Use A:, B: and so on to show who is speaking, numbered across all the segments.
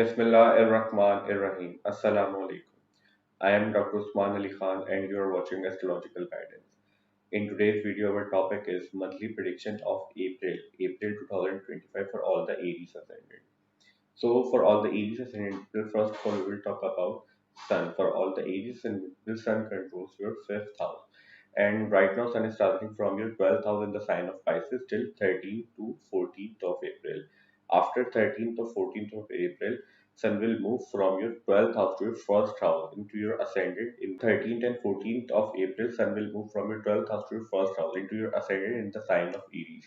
A: Bismillahir-Rahmanir-Rahim. Assalamu alaikum. I am Dr. Usman Ali Khan and you are watching Astrological Guidance. In today's video, our topic is monthly prediction of April 2025 for all the Aries Ascendant. So, for all the Aries Ascendant people, first of all, we will talk about Sun. For all the Aries Ascendant people, Sun controls your fifth house. And right now, Sun is starting from your 12th house in the sign of Pisces till 13th to 14th of April. After 13th or 14th of April, Sun will move from your 12th house to your first house into your ascendant. In 13th and 14th of April, Sun will move from your 12th house to your first house into your ascendant in the sign of Aries.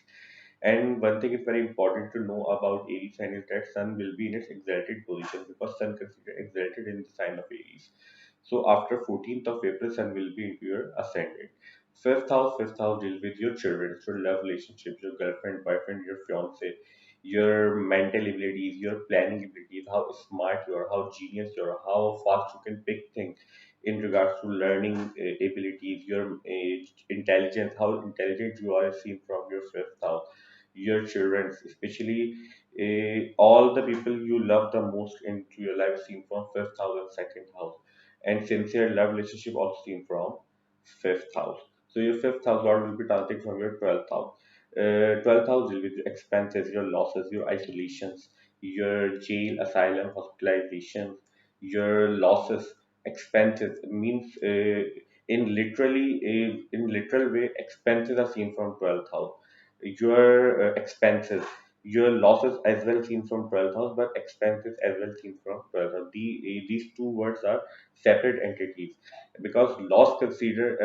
A: And one thing is very important to know about Aries sign is that Sun will be in its exalted position because Sun considered exalted in the sign of Aries. So after 14th of April, Sun will be into your ascendant. Fifth house deals with your children, your love relationships, your girlfriend, boyfriend, your fiance, your mental abilities, your planning abilities, how smart you are, how genius you are, how fast you can pick things in regards to learning abilities, your intelligence, how intelligent you are is seen from your fifth house. Your children, especially all the people you love the most into your life, seen from fifth house and second house, and sincere love relationship also seen from fifth house. So your fifth house lord will be transiting from your 12th house. 12th house deal with your expenses, your losses, your isolations, your jail, asylum, hospitalizations, your losses, expenses means in literal way expenses are seen from 12th house. Your expenses, your losses as well seen from 12th house, but expenses as well seen from 12th house. These two words are separate entities because loss considered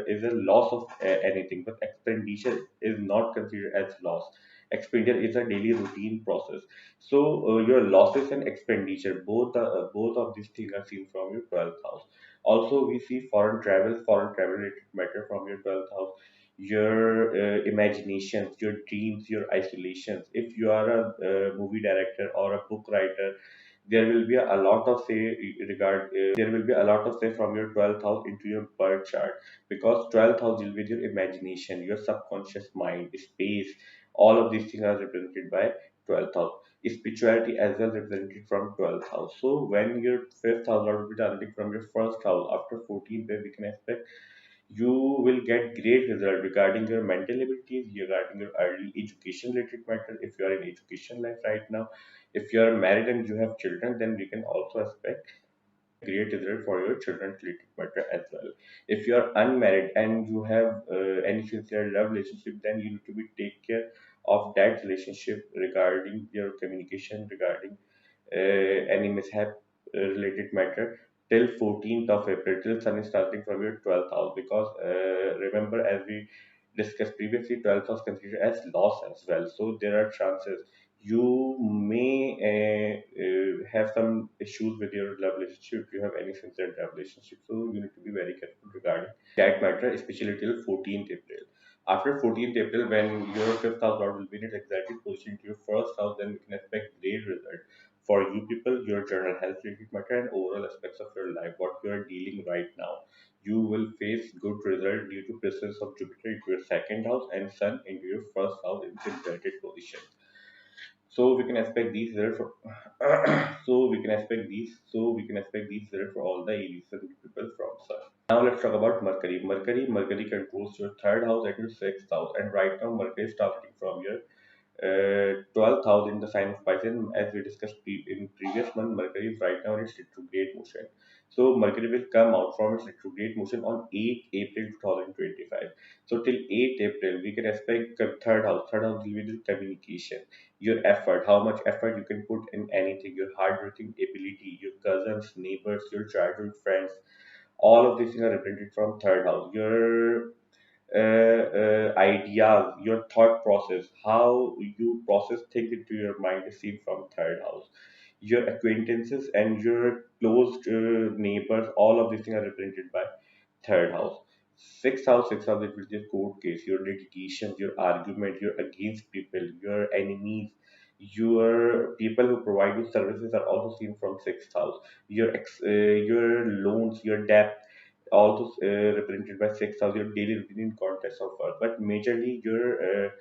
A: is a loss of anything, but expenditure is not considered as loss. Expenditure is a daily routine process. So your losses and expenditure, both of these things are seen from your 12th house. Also, we see foreign travel related matter from your 12th house. Your imaginations, your dreams, your isolations. If you are a movie director or a book writer, there will be a lot of say there will be a lot of say from your 12th house into your birth chart because 12th house deal with your imagination, your subconscious mind, space. All of these things are represented by 12th house. Spirituality as well represented from 12th house. So when your fifth house will be transiting from your first house after 14th, where we can expect you will get great result regarding your mental abilities, regarding your early education related matter. If you are in education life right now, if you are married and you have children, then we can also expect great result for your children's related matter as well. If you are unmarried and you have any sincere love relationship, then you need to be take care of that relationship regarding your communication, regarding any mishap related matter till 14th of April, till Sun is starting from your 12th house. Because remember, as we discussed previously, 12th house considered as loss as well. So there are chances you may have some issues with your love relationship if you have any sincere love relationship. So you need to be very careful regarding that matter, especially till 14th April. After 14th April, when your fifth house lord will be in its exalted position to your first house, then we can expect great result for you people, your general health related matter and overall aspects of your life, what you are dealing right now. You will face good result due to presence of Jupiter into your second house and Sun into your first house in its inverted position. So we can expect these results for we can expect these results for all the Aries people from Sun. Now let's talk about Mercury. Mercury controls your third house and your sixth house, and right now Mercury is starting from your 12th house in the sign of Pisces. As we discussed in previous month, Mercury is right now in its retrograde motion. So Mercury will come out from its retrograde motion on 8 April 2025. So till 8 April, we can expect third house. Third house will be the communication, your effort, how much effort you can put in anything, your hardworking ability, your cousins, neighbors, your childhood friends. All of these things are represented from third house. Your ideas, your thought process, how you process things into your mind is seen from third house. Your acquaintances and your close neighbors, all of these things are represented by third house. Sixth house, it will be your court case, your litigation, your argument, your against people, your enemies, your people who provide you services are also seen from sixth house. Your loans, your debt, also represented by sixth house, your daily routine in context of work, but majorly your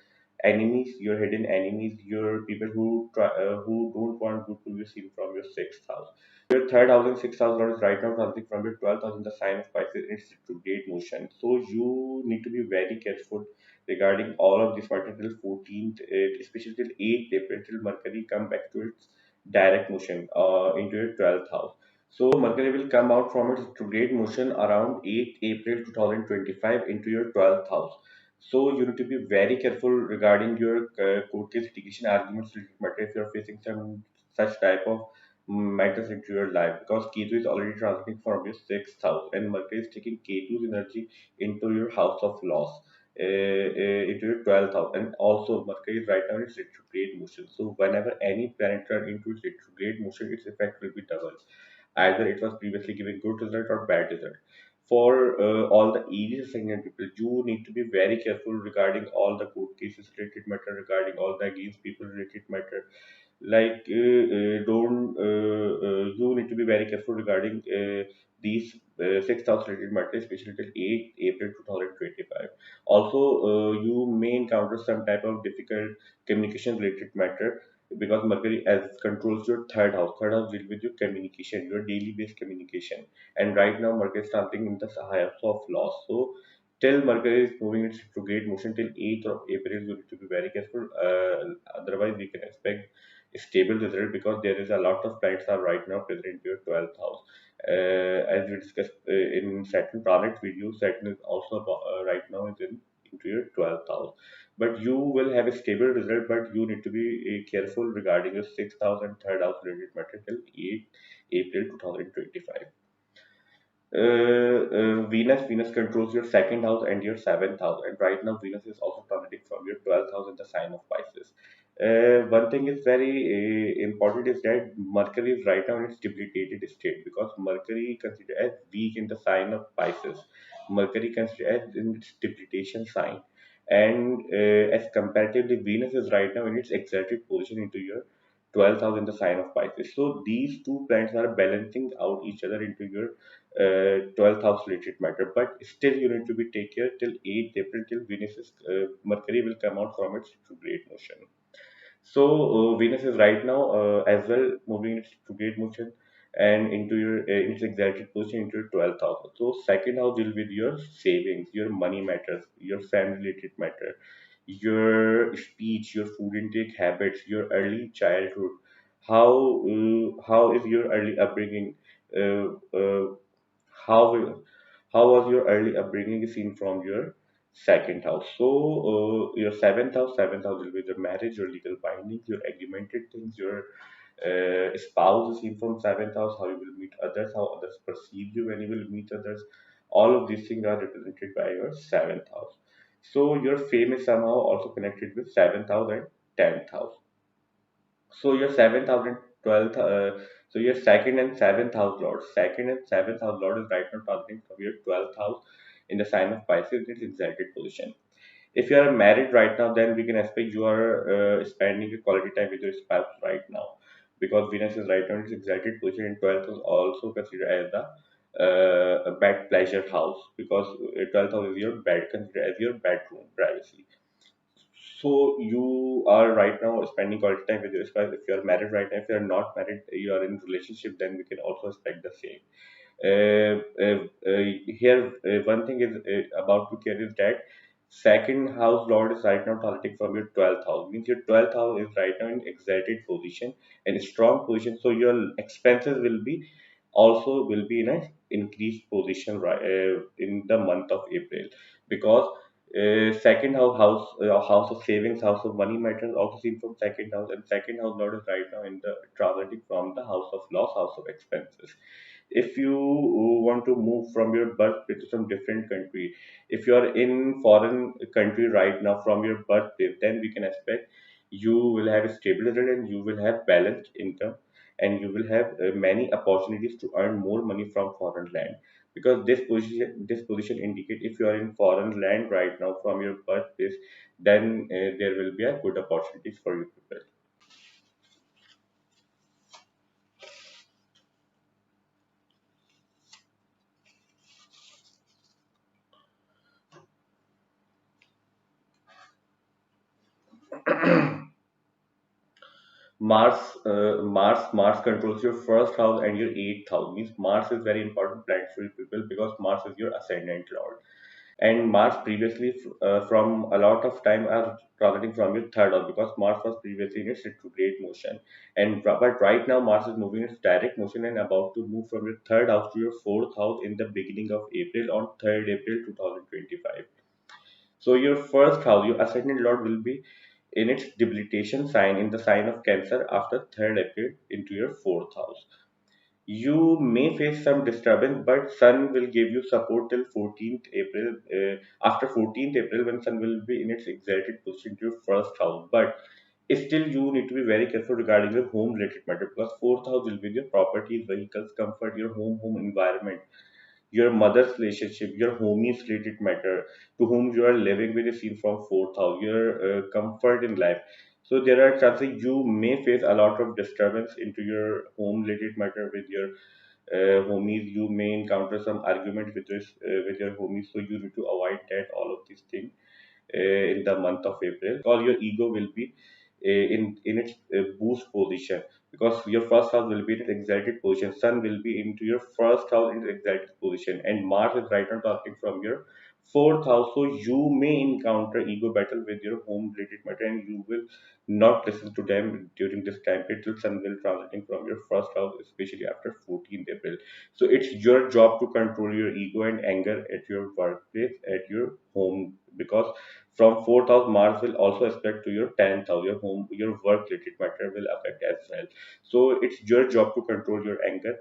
A: enemies, your hidden enemies, your people who don't want good to be seen from your sixth house. Your third house and sixth house lord is right now transiting from your 12th house in the sign of Pisces in its retrograde motion. So you need to be very careful regarding all of this matter till 14th, especially till 8th April, till Mercury come back to its direct motion into your 12th house. So Mercury will come out from its retrograde motion around 8th April 2025 into your 12th house. So you need to be very careful regarding your court case litigation arguments related matter if you are facing some such type of matters into your life, because Ketu is already transiting from your sixth house and Mercury is taking Ketu's energy into your house of loss, into your 12th house, and also Mercury is right now in its retrograde motion. So whenever any planet turn into its retrograde motion, its effect will be double. Either it was previously giving good result or bad result. For all the Aries ascendant people, you need to be very careful regarding all the court cases related matter, regarding all the against people related matter. Like don't you need to be very careful regarding these 6,000 related matters, especially till 8 April 2025. Also, you may encounter some type of difficult communication related matter because Mercury as controls your third house. Third house deals with your communication, your daily based communication. And right now, Mercury is starting in the house of loss. So, till Mercury is moving its retrograde motion till 8th of April, you need to be very careful. Otherwise, we can expect a stable result because there is a lot of planets are right now present in your 12th house. As we discussed in Saturn planet video, Saturn is also right now is in into your 12th house, but you will have a stable result, but you need to be careful regarding your sixth house and third house related matter till 8 April 2025. Venus controls your second house and your seventh house, and right now Venus is also transiting from your 12th house in the sign of Pisces. One thing is very important is that Mercury is right now in its debilitated state because Mercury considered as weak in the sign of Pisces. Mercury considered as in its debilitation sign, and as comparatively Venus is right now in its exalted position into your 12th house in the sign of Pisces. So these two planets are balancing out each other into your 12th house related matter, but still you need to be take care till 8th April till Venus is Mercury will come out from its retrograde motion. So Venus is right now as well moving its retrograde motion and into your in its exalted position into your 12th house. So second house deal with your savings, your money matters, your family related matter, your speech, your food intake habits, your early childhood. How is your early upbringing? Uh, uh, how how was your early upbringing seen from your second house? So your seventh house will be the marriage, your legal bindings, your agreemented things, your spouse is seen from seventh house, how you will meet others, how others perceive you when you will meet others. All of these things are represented by your seventh house. So your fame is somehow also connected with seventh house and tenth house. So your seventh house and twelfth, so your second and seventh house lord, second and seventh house lord is right now transiting from your 12th house in the sign of Pisces in its exalted position. If you are married right now, then we can expect you are spending a quality time with your spouse right now, because Venus is right now in its exalted position, and 12th is also considered as the a bed pleasure house because 12th house is your bed, considered as your bedroom privacy. So you are right now spending quality time with your spouse. If you are married right now, if you are not married, you are in relationship, then we can also expect the same. Here, one thing is about to care is that second house lord is right now transiting from your 12th house. Means your 12th house is right now in exalted position and strong position. So your expenses will be also will be in a increased position right in the month of April, because second house of savings, house of money matters also seen from second house, and second house lord is right now in the transiting from the house of loss, house of expenses. If you want to move from your birthplace to some different country, if you are in foreign country right now from your birthplace, then we can expect you will have a stable result and you will have balanced income, and you will have many opportunities to earn more money from foreign land, because this position indicate if you are in foreign land right now from your birthplace, then there will be a good opportunities for you people. Mars controls your first house and your eighth house. Means Mars is very important planet for you people because Mars is your ascendant lord. And Mars previously from a lot of time are transiting from your third house because Mars was previously in its retrograde motion. But right now Mars is moving its direct motion and about to move from your third house to your fourth house in the beginning of April on 3rd April 2025. So your first house, your ascendant lord will be in its debilitation sign in the sign of Cancer after 3rd April into your fourth house. You may face some disturbance, but Sun will give you support till 14th April. After 14th April, when Sun will be in its exalted position to your first house, but still you need to be very careful regarding your home related matter because fourth house will be your properties, vehicles, comfort, your home environment, your mother's relationship, your homies related matter, to whom you are living with is seen from fourth house, your comfort in life. So there are chances you may face a lot of disturbance into your home related matter with your homies. You may encounter some argument with your homies, so you need to avoid that. All of these things in the month of April. All your ego will be in its boost position because your first house will be in its exalted position. Sun will be into your first house in its exalted position, and Mars is right now starting from your fourth house. So you may encounter ego battle with your home related matter, and you will not listen to them during this time period till Sun will transiting from your first house, especially after 14th April. So it's your job to control your ego and anger at your workplace, at your home, because from fourth house, Mars will also aspect to your 10th house, your home, your work related matter will affect as well. So it's your job to control your anger,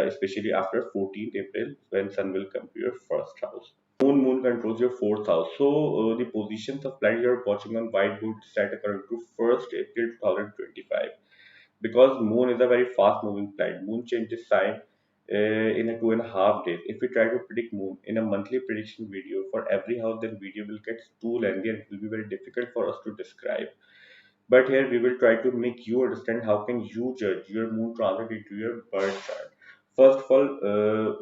A: especially after 14th April when Sun will come to your first house. Moon controls your fourth house. So the positions of planet you're watching on whiteboard set according to 1st April 2025 because moon is a very fast moving planet. Moon changes sign in a 2.5 days. If we try to predict moon in a monthly prediction video for every house, then video will get too lengthy and it will be very difficult for us to describe. But here we will try to make you understand how can you judge your moon transit into your birth chart. First of all,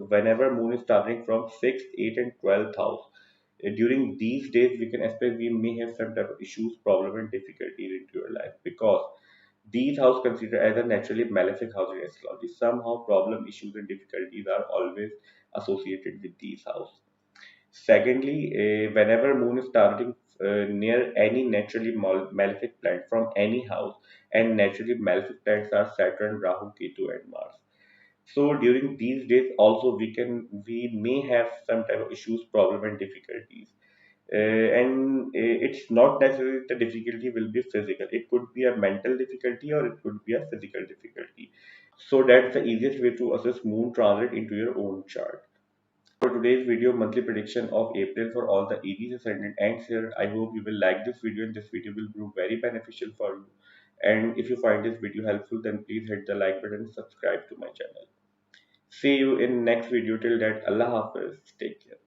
A: whenever moon is starting from 6th, 8th and 12th house, during these days we can expect we may have some type of issues, problem and difficulties into your life because these houses considered as a naturally malefic house in astrology. Somehow problem, issues and difficulties are always associated with these houses. Secondly, whenever moon is starting near any naturally malefic planet from any house, and naturally malefic planets are Saturn, Rahu, Ketu and Mars. So during these days also we may have some type of issues, problem and difficulties. And it's not necessarily the difficulty will be physical. It could be a mental difficulty or it could be a physical difficulty. So that's the easiest way to assess moon transit into your own chart. For today's video, monthly prediction of April for all the Aries ascendant ends here. I hope you will like this video and this video will prove very beneficial for you. And if you find this video helpful, then please hit the like button and subscribe to my channel. See you in next video. Till that, Allah Hafiz. Take care.